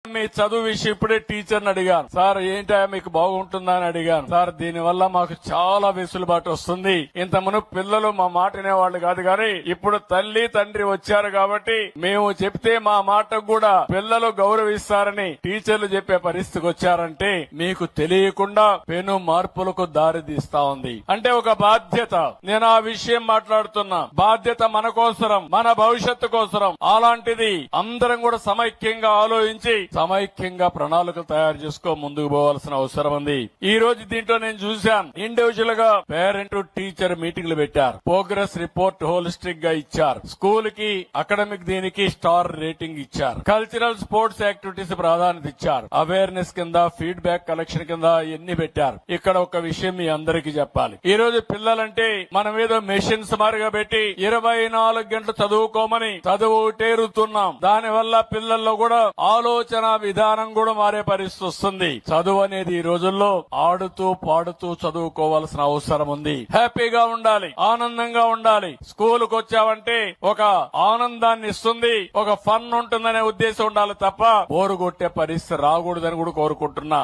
మీ చదువు విషయం ఇప్పుడే టీచర్ని అడిగాను. సార్ ఏంటా మీకు బాగుంటుందా అని అడిగాను. సార్ దీనివల్ల మాకు చాలా వెసులుబాటు వస్తుంది. ఇంత మునుపు పిల్లలు మా మాట వినేవాళ్ళు కాదు, కానీ ఇప్పుడు తల్లి తండ్రి వచ్చారు కాబట్టి మేము చెప్తే మా మాటకు కూడా పిల్లలు గౌరవిస్తారని టీచర్లు చెప్పే పరిస్థితికి వచ్చారంటే మీకు తెలియకుండా పెను మార్పులకు దారి తీస్తా ఉంది. అంటే ఒక బాధ్యత. నేను ఆ విషయం మాట్లాడుతున్నా. బాధ్యత మన కోసరం, మన భవిష్యత్తు కోసరం. అలాంటిది అందరం కూడా సమైక్యంగా ఆలోచించి సమైక్యంగా ప్రణాళికలు తయారు చేసుకో ముందుకు పోవాల్సిన అవసరం ఉంది. ఈ రోజు దీంట్లో నేను చూశాను, ఇండివిజువల్ గా పేరెంట్ టీచర్ మీటింగ్లు పెట్టారు. ప్రోగ్రెస్ రిపోర్ట్ హోలిస్టిక్ గా ఇచ్చారు. స్కూల్ కి అకాడమిక్ దీనికి స్టార్ రేటింగ్ ఇచ్చారు. కల్చరల్ స్పోర్ట్స్ యాక్టివిటీస్ ప్రాధాన్యత ఇచ్చారు. అవేర్నెస్ కింద ఫీడ్బ్యాక్ కలెక్షన్ కింద ఎన్ని పెట్టారు. ఇక్కడ ఒక విషయం మీ అందరికీ చెప్పాలి. ఈ రోజు పిల్లలంటే మనం ఏదో మెషిన్స్ మారిగా పెట్టి 24 గంటలు చదువుకోమని చదువుటేరుతున్నాం. దానివల్ల పిల్లల్లో కూడా ఆలోచన విధానం కూడా మారే పరిస్థితి వస్తుంది. చదువు అనేది ఈ రోజుల్లో ఆడుతూ పాడుతూ చదువుకోవాల్సిన అవసరం ఉంది. హ్యాపీగా ఉండాలి, ఆనందంగా ఉండాలి. స్కూల్ కు వచ్చావంటే ఒక ఆనందాన్ని ఇస్తుంది, ఒక ఫన్ ఉంటుందనే ఉద్దేశం ఉండాలి తప్ప బోరు కొట్టే పరిస్థితి రాకూడదని కూడా కోరుకుంటున్నా.